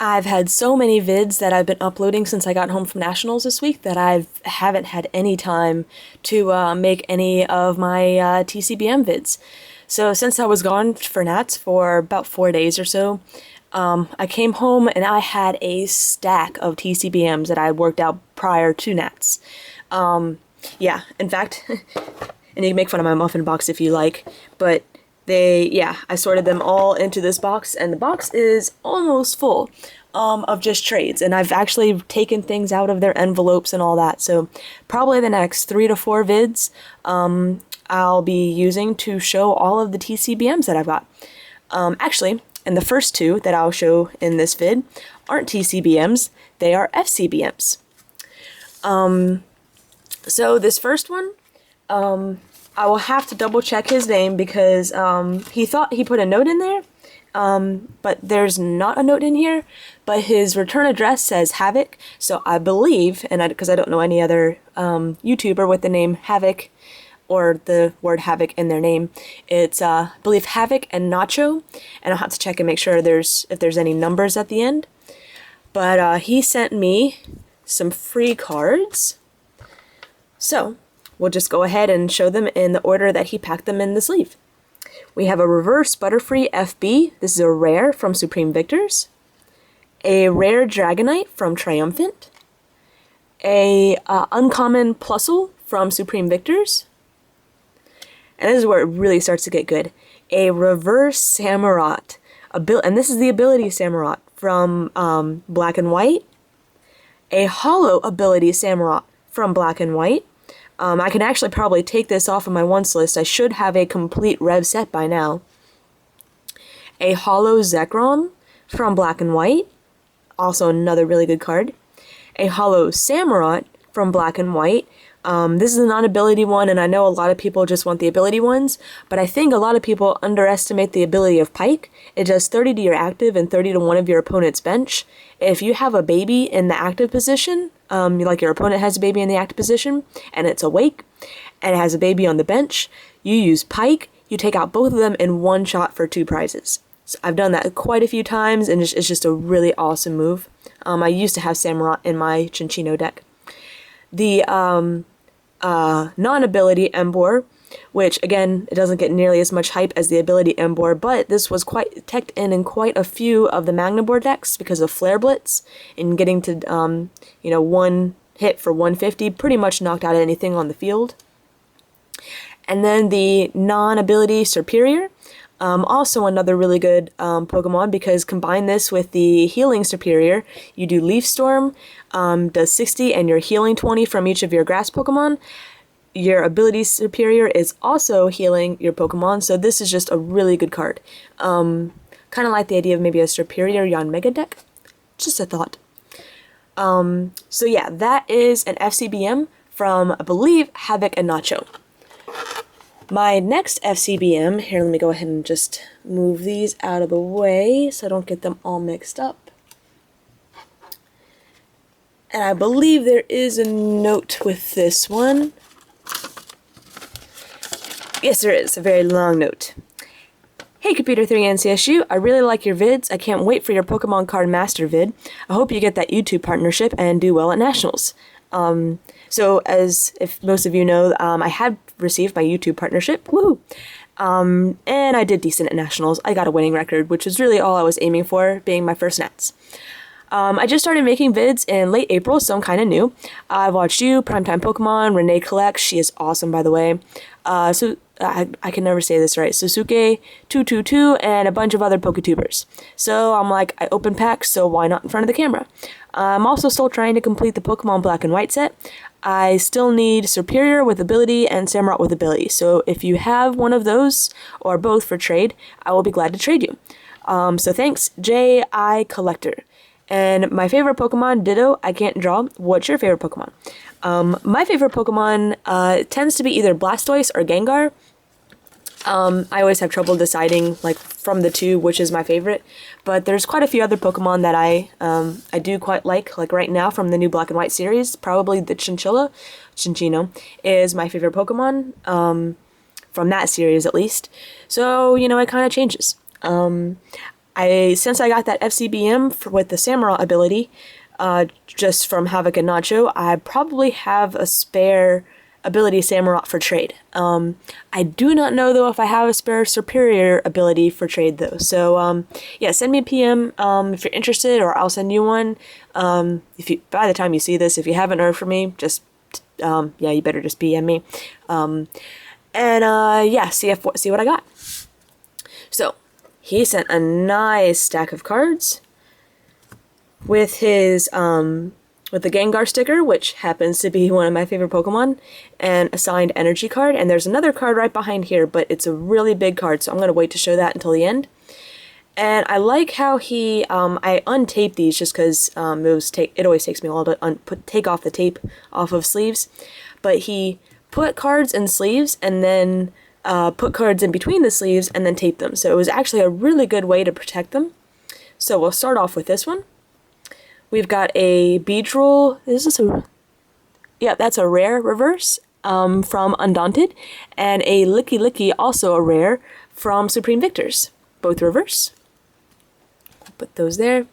I've had so many vids that I've been uploading since I got home from nationals this week that I haven't had any time to make any of my TCBM vids. So since I was gone for Nats for about 4 days or so, I came home and I had a stack of TCBMs that I had worked out prior to Nats. Yeah, in fact, and you can make fun of my muffin box if you like, but I sorted them all into this box, and the box is almost full of just trades, and I've actually taken things out of their envelopes and all that, so probably the next 3 to 4 vids I'll be using to show all of the TCBMs that I've got. Actually, and the first 2 that I'll show in this vid aren't TCBMs, they are FCBMs. So this first one, I will have to double check his name because he thought he put a note in there, but there's not a note in here, but his return address says Havoc, so I believe, and because I don't know any other YouTuber with the name Havoc or the word Havoc in their name, it's I believe HavocandNacho, and I'll have to check and make sure if there's any numbers at the end. But he sent me some free cards, so we'll just go ahead and show them in the order that he packed them in the sleeve. We have a reverse Butterfree FB. This is a rare from Supreme Victors. A rare Dragonite from Triumphant. A uncommon Plusle from Supreme Victors. And this is where it really starts to get good. A reverse Samurott. And this is the ability Samurott from Black and White. A holo ability Samurott from Black and White. I can actually probably take this off of my once list. I should have a complete rev set by now. A holo Zekrom from Black and White. Also another really good card. A holo Samurott from Black and White. This is a non-ability one, and I know a lot of people just want the ability ones, but I think a lot of people underestimate the ability of Pike. It does 30 to your active and 30 to one of your opponent's bench. If you have a baby in the active position, like your opponent has a baby in the active position, and it's awake, and it has a baby on the bench, you use Pike, you take out both of them in one shot for 2 prizes. So I've done that quite a few times, and it's just a really awesome move. I used to have Samurott in my Chinchino deck. The non-ability Embor, which again, it doesn't get nearly as much hype as the ability Embor, but this was quite teched in quite a few of the Magnabor decks because of Flare Blitz, and getting to, one hit for 150 pretty much knocked out anything on the field. And then the non-ability Superior, also another really good Pokemon, because combine this with the healing Superior, you do Leaf Storm, does 60 and you're healing 20 from each of your grass Pokemon. Your ability Superior is also healing your Pokemon, so this is just a really good card. Kind of like the idea of maybe a Superior Yanmega deck. Just a thought. So yeah, that is an FCBM from, I believe, HavocandNacho. My next FCBM, here, let me go ahead and just move these out of the way so I don't get them all mixed up. And I believe there is a note with this one. Yes, there is, a very long note. Hey Computer 3 NCSU, I really like your vids. I can't wait for your Pokemon Card Master vid. I hope you get that YouTube partnership and do well at Nationals. So as if most of you know, I had received my YouTube partnership, woohoo! And I did decent at Nationals. I got a winning record, which was really all I was aiming for, being my first Nats. I just started making vids in late April, so I'm kind of new. I've watched you, Primetime Pokemon, Renee Collects, she is awesome by the way. I can never say this right, Susuke222, and a bunch of other Poketubers. So I'm like, I open packs, so why not in front of the camera? I'm also still trying to complete the Pokemon Black and White set. I still need Superior with ability and Samurott with ability, so if you have one of those, or both for trade, I will be glad to trade you. So thanks, JICollector. And my favorite Pokemon, Ditto, I can't draw. What's your favorite Pokemon? My favorite Pokemon tends to be either Blastoise or Gengar. I always have trouble deciding, like, from the 2 which is my favorite, but there's quite a few other Pokemon that I do quite like right now from the new Black and White series. Probably the Chinchino, is my favorite Pokemon, from that series at least. So, it kind of changes. Since I got that FCBM with the Samurai ability, just from HavocandNacho, I probably have a spare ability Samurott for trade. I do not know though if I have a spare superior ability for trade though. So yeah, send me a PM if you're interested, or I'll send you one. If you by the time you see this, if you haven't heard from me, just yeah, you better just PM me. Yeah, see what I got. So he sent a nice stack of cards with his with the Gengar sticker, which happens to be one of my favorite Pokemon, and a signed energy card. And there's another card right behind here, but it's a really big card, so I'm going to wait to show that until the end. And I like how he, I untaped these just because it always takes me a while to take off the tape off of sleeves. But he put cards in sleeves and then put cards in between the sleeves and then tape them. So it was actually a really good way to protect them. So we'll start off with this one. We've got a Beedrill. Yeah, that's a rare reverse from Undaunted, and a Licky Licky, also a rare from Supreme Victors, both reverse. Put those there.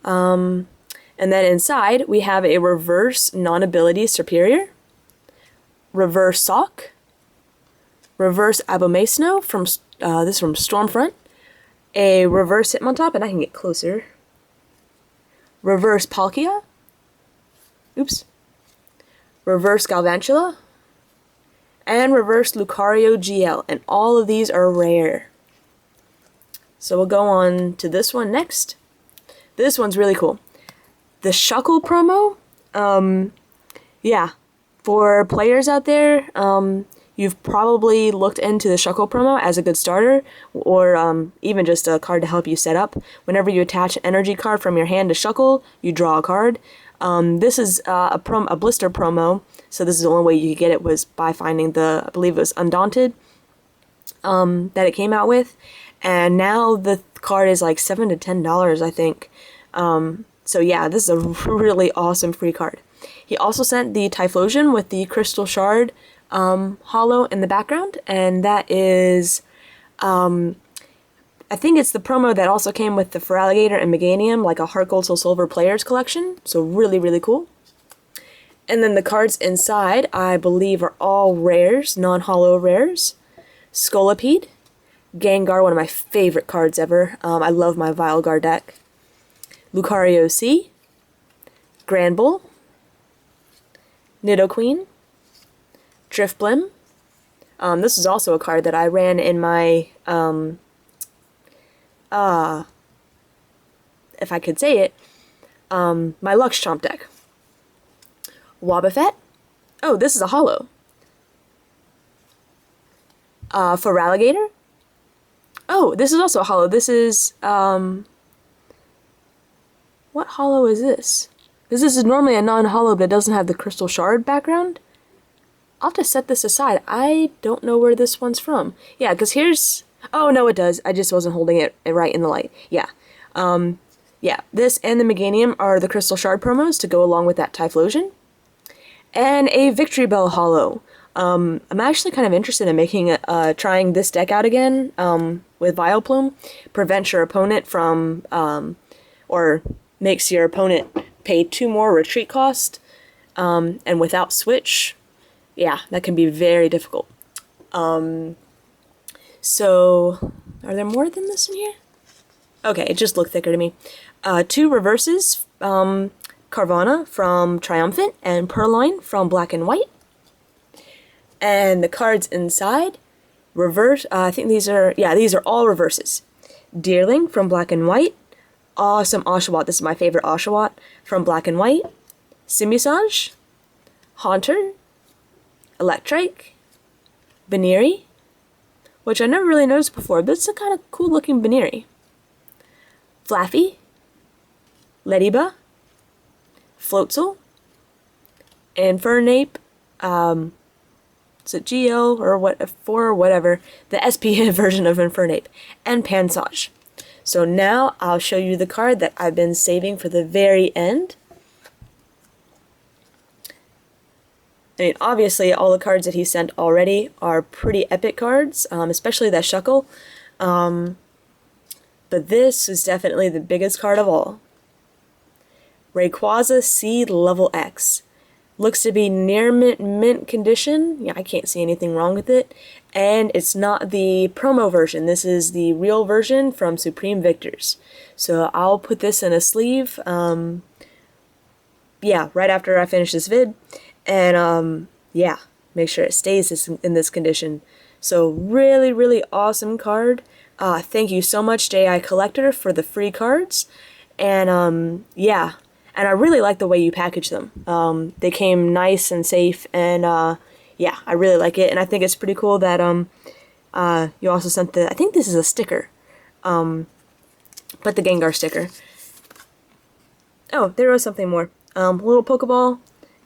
And then inside we have a reverse non-ability superior, reverse Sock, reverse Abomasnow from this from Stormfront, a reverse Hitmontop, and I can get closer. Reverse Palkia, oops, reverse Galvantula, and reverse Lucario GL, and all of these are rare. So we'll go on to this one next. This one's really cool. The Shuckle promo, yeah, for players out there, you've probably looked into the Shuckle promo as a good starter, or even just a card to help you set up. Whenever you attach an energy card from your hand to Shuckle, you draw a card. This is a blister promo, so this is the only way you could get it was by finding the, I believe it was Undaunted, that it came out with. And now the card is like $7 to $10, I think. So yeah, this is a really awesome free card. He also sent the Typhlosion with the Crystal Shard holo in the background, and that is I think it's the promo that also came with the Feraligatr and Meganium, like a Heart Gold Soul Silver Players collection, so really cool. And then the cards inside, I believe, are all rares, non-holo rares. Scolipede, Gengar, one of my favorite cards ever. I love my Vilegar deck. Lucario C, Granbull, Nidoqueen, Drifblim. This is also a card that I ran in my, if I could say it, my Luxchomp deck. Wobbuffet. Oh, this is a holo. Feraligatr. Oh, this is also a holo. This is, what holo is this? Because this is normally a non-holo, but it doesn't have the Crystal Shard background. I'll have to set this aside. I don't know where this one's from. Yeah, because here's... Oh, no, it does. I just wasn't holding it right in the light. Yeah. Yeah, this and the Meganium are the Crystal Shard promos to go along with that Typhlosion. And a Victory Bell holo. I'm actually kind of interested in making trying this deck out again with Vileplume. Prevents your opponent from... or makes your opponent pay 2 more retreat cost. And without switch... Yeah, that can be very difficult. So, are there more than this in here? Okay, it just looked thicker to me. 2 reverses, Carvana from Triumphant and Purloin from Black and White. And the cards inside, reverse, I think these are all reverses. Deerling from Black and White. Awesome Oshawott, this is my favorite Oshawott from Black and White. Simusage, Haunter, Electrike, Baneri, which I never really noticed before, but it's a kind of cool looking Baneri. Flaffy, Lediba, Floatzel, Infernape, is it GL or what, 4 or whatever, the SP version of Infernape, and Pansage. So now I'll show you the card that I've been saving for the very end. I mean, obviously, all the cards that he sent already are pretty epic cards, especially that Shuckle. But this is definitely the biggest card of all. Rayquaza C Level X. Looks to be near mint condition. Yeah, I can't see anything wrong with it. And it's not the promo version. This is the real version from Supreme Victors. So I'll put this in a sleeve, yeah, right after I finish this vid. And yeah, make sure it stays in this condition. So really, really awesome card. Thank you so much, JICollector, for the free cards. And yeah. And I really like the way you package them. They came nice and safe, and yeah, I really like it. And I think it's pretty cool that you also sent I think this is a sticker, but the Gengar sticker. Oh, there was something more. Little Pokeball,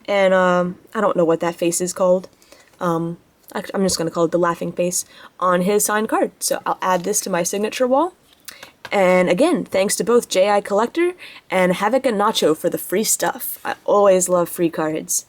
and I don't know what that face is called. I'm just gonna call it the laughing face on his signed card. So I'll add this to my signature wall. And again, thanks to both JICollector and HavocandNacho for the free stuff. I always love free cards.